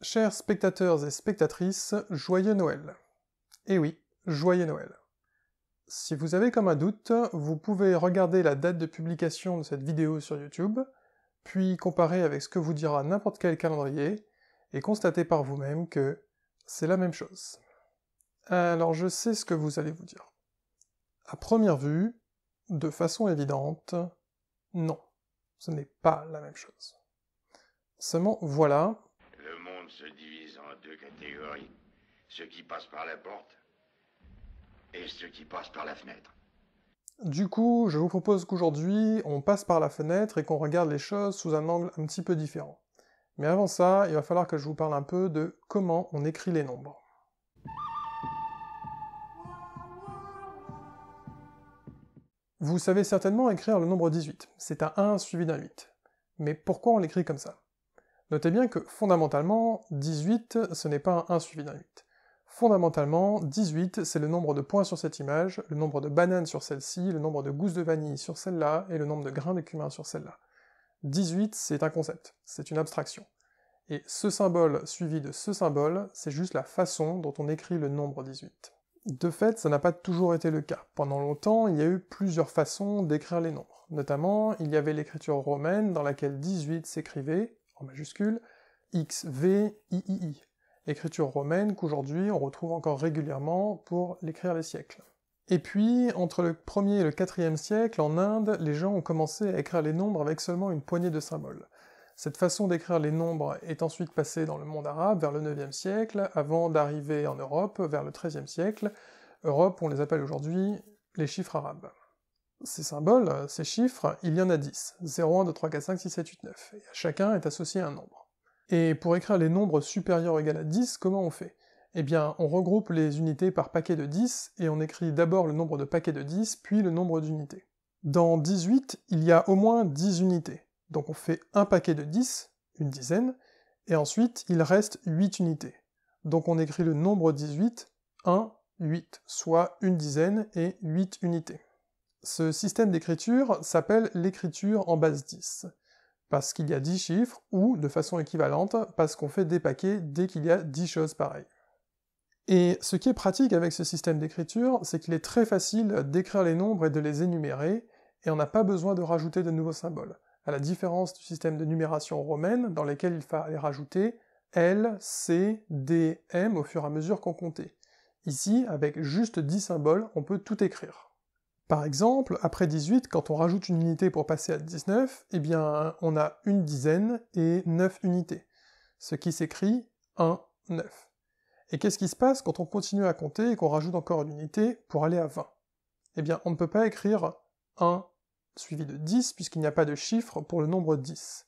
Chers spectateurs et spectatrices, joyeux Noël. Eh oui, joyeux Noël. Si vous avez comme un doute, vous pouvez regarder la date de publication de cette vidéo sur YouTube, puis comparer avec ce que vous dira n'importe quel calendrier, et constater par vous-même que c'est la même chose. Alors je sais ce que vous allez vous dire. À première vue, de façon évidente, non, ce n'est pas la même chose. Seulement voilà, Le monde se divise en deux catégories. Ceux qui passent par la porte et ceux qui passent par la fenêtre. du coup, je vous propose qu'aujourd'hui, on passe par la fenêtre et qu'on regarde les choses sous un angle un petit peu différent. Mais avant ça, il va falloir que je vous parle un peu de comment on écrit les nombres. Vous savez certainement écrire le nombre 18, c'est un 1 suivi d'un 8. Mais pourquoi on l'écrit comme ça? Notez bien que fondamentalement, 18 ce n'est pas un 1 suivi d'un 8. Fondamentalement, 18 c'est le nombre de points sur cette image, le nombre de bananes sur celle-ci, le nombre de gousses de vanille sur celle-là, et le nombre de grains de cumin sur celle-là. 18 c'est un concept, c'est une abstraction. Et ce symbole suivi de ce symbole, c'est juste la façon dont on écrit le nombre 18. De fait, ça n'a pas toujours été le cas. Pendant longtemps, il y a eu plusieurs façons d'écrire les nombres. Notamment, il y avait l'écriture romaine dans laquelle 18 s'écrivait, en majuscule, XVIII. Écriture romaine qu'aujourd'hui on retrouve encore régulièrement pour l'écrire les siècles. Et puis, entre le 1er et le 4e siècle, en Inde, les gens ont commencé à écrire les nombres avec seulement une poignée de symboles. Cette façon d'écrire les nombres est ensuite passée dans le monde arabe vers le 9e siècle, avant d'arriver en Europe vers le 13e siècle. Europe, on les appelle aujourd'hui les chiffres arabes. Ces symboles, ces chiffres, il y en a 10. 0, 1, 2, 3, 4, 5, 6, 7, 8, 9. Et à chacun est associé un nombre. Et pour écrire les nombres supérieurs ou égaux à 10, comment on fait? Eh bien, on regroupe les unités par paquet de 10, et on écrit d'abord le nombre de paquets de 10, puis le nombre d'unités. Dans 18, il y a au moins 10 unités. Donc on fait un paquet de 10, une dizaine, et ensuite il reste 8 unités. Donc on écrit le nombre 18, 1, 8, soit une dizaine et 8 unités. Ce système d'écriture s'appelle l'écriture en base 10, parce qu'il y a 10 chiffres, ou, de façon équivalente, parce qu'on fait des paquets dès qu'il y a 10 choses pareilles. Et ce qui est pratique avec ce système d'écriture, c'est qu'il est très facile d'écrire les nombres et de les énumérer, et on n'a pas besoin de rajouter de nouveaux symboles, à la différence du système de numération romaine, dans lequel il fallait rajouter L, C, D, M au fur et à mesure qu'on comptait. Ici, avec juste 10 symboles, on peut tout écrire. Par exemple, après 18, quand on rajoute une unité pour passer à 19, eh bien, on a une dizaine et 9 unités, ce qui s'écrit 1, 9. Et qu'est-ce qui se passe quand on continue à compter et qu'on rajoute encore une unité pour aller à 20? Eh bien, on ne peut pas écrire 1 suivi de 10 puisqu'il n'y a pas de chiffre pour le nombre 10.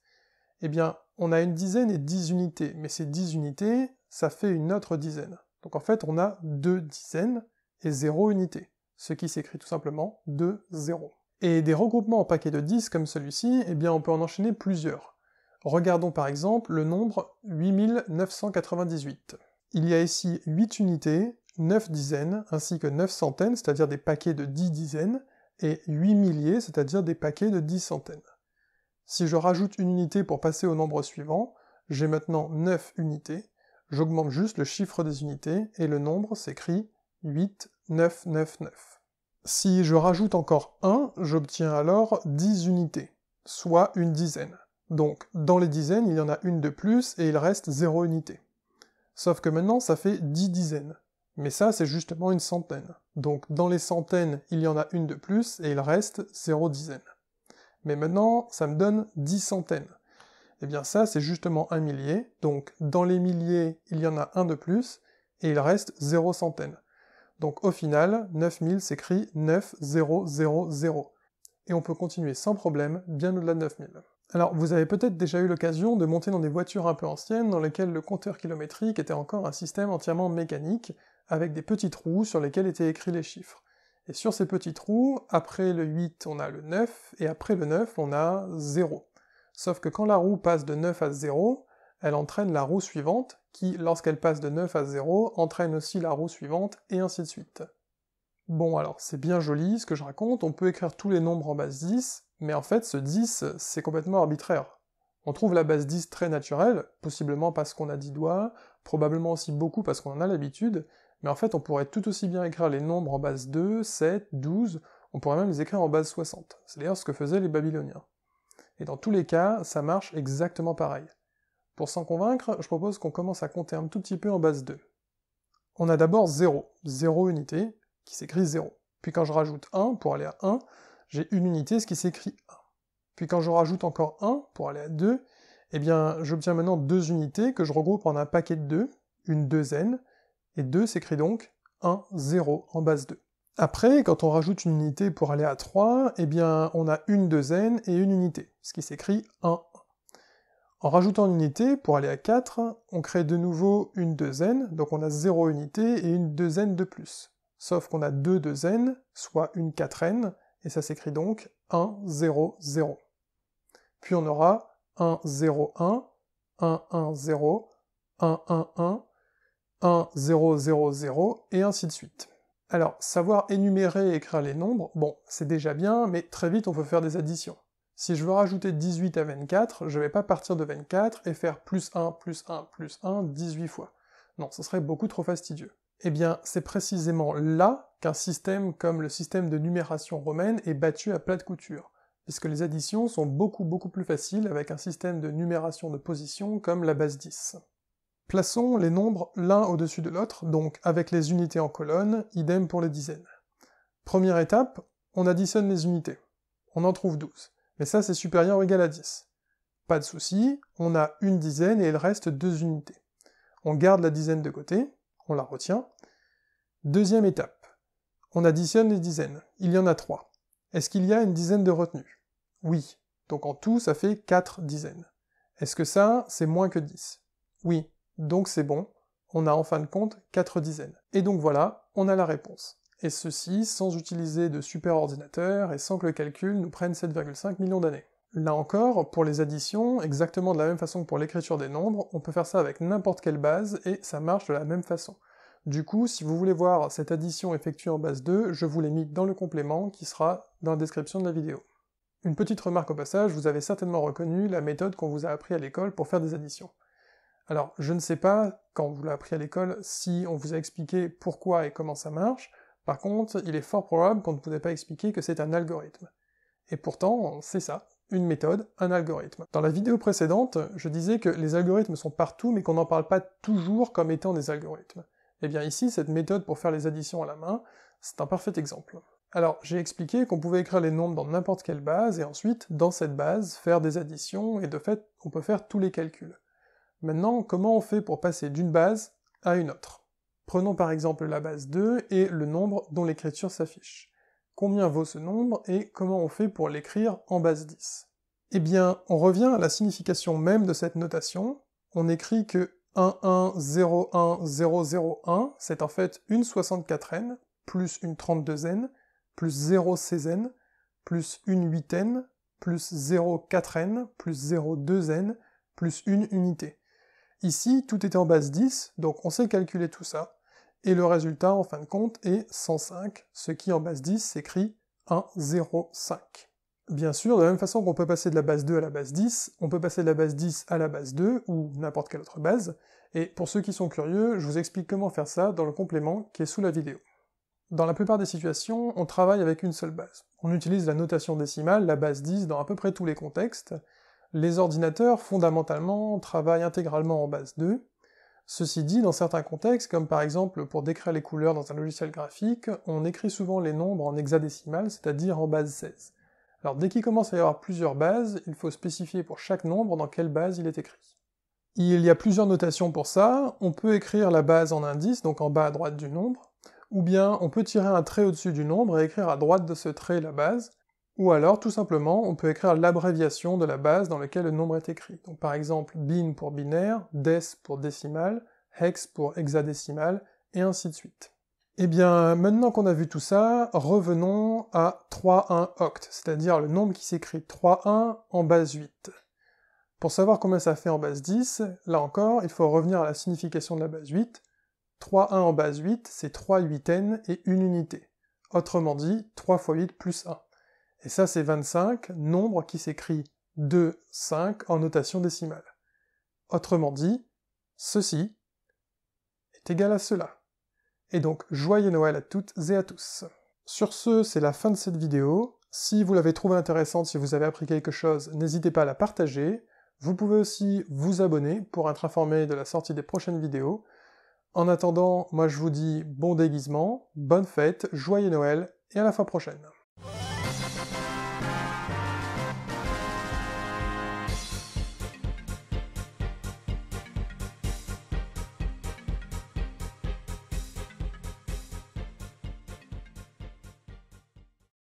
Eh bien, on a une dizaine et 10 unités, mais ces 10 unités, ça fait une autre dizaine. Donc en fait, on a 2 dizaines et 0 unités, ce qui s'écrit tout simplement 2, 0. Et des regroupements en paquets de 10 comme celui-ci, eh bien on peut en enchaîner plusieurs. Regardons par exemple le nombre 8998. Il y a ici 8 unités, 9 dizaines, ainsi que 9 centaines, c'est-à-dire des paquets de 10 dizaines, et 8 milliers, c'est-à-dire des paquets de 10 centaines. Si je rajoute une unité pour passer au nombre suivant, j'ai maintenant 9 unités, j'augmente juste le chiffre des unités, et le nombre s'écrit 8, 9, 9, 9. Si je rajoute encore 1, j'obtiens alors 10 unités, soit une dizaine. Donc, dans les dizaines, il y en a une de plus, et il reste 0 unité. Sauf que maintenant, ça fait 10 dizaines. Mais ça, c'est justement une centaine. Donc, dans les centaines, il y en a une de plus, et il reste 0 dizaine. Mais maintenant, ça me donne 10 centaines. Eh bien ça, c'est justement un millier, donc dans les milliers, il y en a un de plus, et il reste 0 centaines. Donc au final, 9000 s'écrit 9000. Et on peut continuer sans problème, bien au-delà de 9000. Alors, vous avez peut-être déjà eu l'occasion de monter dans des voitures un peu anciennes dans lesquelles le compteur kilométrique était encore un système entièrement mécanique, avec des petits trous sur lesquels étaient écrits les chiffres. Et sur ces petits trous, après le 8, on a le 9, et après le 9, on a 0. Sauf que quand la roue passe de 9 à 0, elle entraîne la roue suivante, qui, lorsqu'elle passe de 9 à 0, entraîne aussi la roue suivante, et ainsi de suite. Bon alors, c'est bien joli ce que je raconte, on peut écrire tous les nombres en base 10, mais en fait ce 10, c'est complètement arbitraire. On trouve la base 10 très naturelle, possiblement parce qu'on a 10 doigts, probablement aussi beaucoup parce qu'on en a l'habitude, mais en fait on pourrait tout aussi bien écrire les nombres en base 2, 7, 12, on pourrait même les écrire en base 60. C'est d'ailleurs ce que faisaient les Babyloniens. Et dans tous les cas, ça marche exactement pareil. Pour s'en convaincre, je propose qu'on commence à compter un tout petit peu en base 2. On a d'abord 0, 0 unité, qui s'écrit 0. Puis quand je rajoute 1 pour aller à 1, j'ai une unité, ce qui s'écrit 1. Puis quand je rajoute encore 1 pour aller à 2, eh bien j'obtiens maintenant 2 unités que je regroupe en un paquet de 2, une douzaine, et 2 s'écrit donc 1, 0 en base 2. Après, quand on rajoute une unité pour aller à 3, eh bien on a une douzaine et une unité, ce qui s'écrit 1. En rajoutant une unité pour aller à 4, on crée de nouveau une douzaine, donc on a 0 unité et une douzaine de plus. Sauf qu'on a 2 douzaines, soit une quatraine, et ça s'écrit donc 1, 0, 0. Puis on aura 1, 0, 1, 1, 1, 0, 1, 1, 1, 1, 0, 0, 0, et ainsi de suite. Alors, savoir énumérer et écrire les nombres, bon, c'est déjà bien, mais très vite on peut faire des additions. Si je veux rajouter 18 à 24, je vais pas partir de 24 et faire plus 1, plus 1, plus 1, 18 fois. Non, ce serait beaucoup trop fastidieux. Eh bien, c'est précisément là qu'un système comme le système de numération romaine est battu à plat de couture, puisque les additions sont beaucoup plus faciles avec un système de numération de position comme la base 10. Plaçons les nombres l'un au-dessus de l'autre, donc avec les unités en colonne, idem pour les dizaines. Première étape, on additionne les unités. On en trouve 12. Mais ça c'est supérieur ou égal à 10. Pas de souci, on a une dizaine et il reste 2 unités. On garde la dizaine de côté, on la retient. Deuxième étape, on additionne les dizaines. Il y en a 3. Est-ce qu'il y a une dizaine de retenues? Oui, donc en tout ça fait 4 dizaines. Est-ce que ça, c'est moins que 10? Oui, donc c'est bon, on a en fin de compte 4 dizaines. Et donc voilà, on a la réponse. Et ceci sans utiliser de superordinateur et sans que le calcul nous prenne 7,5 millions d'années. Là encore, pour les additions, exactement de la même façon que pour l'écriture des nombres, on peut faire ça avec n'importe quelle base et ça marche de la même façon. Du coup, si vous voulez voir cette addition effectuée en base 2, je vous l'ai mis dans le complément qui sera dans la description de la vidéo. Une petite remarque au passage, vous avez certainement reconnu la méthode qu'on vous a appris à l'école pour faire des additions. Alors, je ne sais pas, quand on vous l'a appris à l'école, si on vous a expliqué pourquoi et comment ça marche. Par contre, il est fort probable qu'on ne vous ait pas expliqué que c'est un algorithme. Et pourtant, c'est ça, une méthode, un algorithme. Dans la vidéo précédente, je disais que les algorithmes sont partout, mais qu'on n'en parle pas toujours comme étant des algorithmes. Et bien ici, cette méthode pour faire les additions à la main, c'est un parfait exemple. Alors, j'ai expliqué qu'on pouvait écrire les nombres dans n'importe quelle base, et ensuite, dans cette base, faire des additions, et de fait, on peut faire tous les calculs. Maintenant, comment on fait pour passer d'une base à une autre? Prenons par exemple la base 2 et le nombre dont l'écriture s'affiche. Combien vaut ce nombre et comment on fait pour l'écrire en base 10? Eh bien, on revient à la signification même de cette notation, on écrit que 110101, c'est en fait une 64n, plus une 32n, plus 0 16n, plus une 8n, plus 0 4n, plus 0 2n, plus une unité. Ici, tout était en base 10, donc on sait calculer tout ça, et le résultat, en fin de compte, est 105, ce qui en base 10 s'écrit 105. Bien sûr, de la même façon qu'on peut passer de la base 2 à la base 10, on peut passer de la base 10 à la base 2, ou n'importe quelle autre base, et pour ceux qui sont curieux, je vous explique comment faire ça dans le complément qui est sous la vidéo. Dans la plupart des situations, on travaille avec une seule base. On utilise la notation décimale, la base 10, dans à peu près tous les contextes. Les ordinateurs, fondamentalement, travaillent intégralement en base 2. Ceci dit, dans certains contextes, comme par exemple pour décrire les couleurs dans un logiciel graphique, on écrit souvent les nombres en hexadécimal, c'est-à-dire en base 16. Alors dès qu'il commence à y avoir plusieurs bases, il faut spécifier pour chaque nombre dans quelle base il est écrit. Il y a plusieurs notations pour ça, on peut écrire la base en indice, donc en bas à droite du nombre, ou bien on peut tirer un trait au-dessus du nombre et écrire à droite de ce trait la base, ou alors, tout simplement, on peut écrire l'abréviation de la base dans laquelle le nombre est écrit. Donc par exemple, bin pour binaire, des pour décimal, hex pour hexadécimal, et ainsi de suite. Eh bien, maintenant qu'on a vu tout ça, revenons à 3-1 oct, c'est-à-dire le nombre qui s'écrit 3-1 en base 8. Pour savoir combien ça fait en base 10, là encore, il faut revenir à la signification de la base 8. 3-1 en base 8, c'est 3 8n et une unité. Autrement dit, 3 x 8 plus 1. Et ça c'est 25, nombre qui s'écrit 2, 5 en notation décimale. Autrement dit, ceci est égal à cela. Et donc, joyeux Noël à toutes et à tous. Sur ce, c'est la fin de cette vidéo. Si vous l'avez trouvée intéressante, si vous avez appris quelque chose, n'hésitez pas à la partager. Vous pouvez aussi vous abonner pour être informé de la sortie des prochaines vidéos. En attendant, moi je vous dis bon déguisement, bonne fête, joyeux Noël, et à la fois prochaine.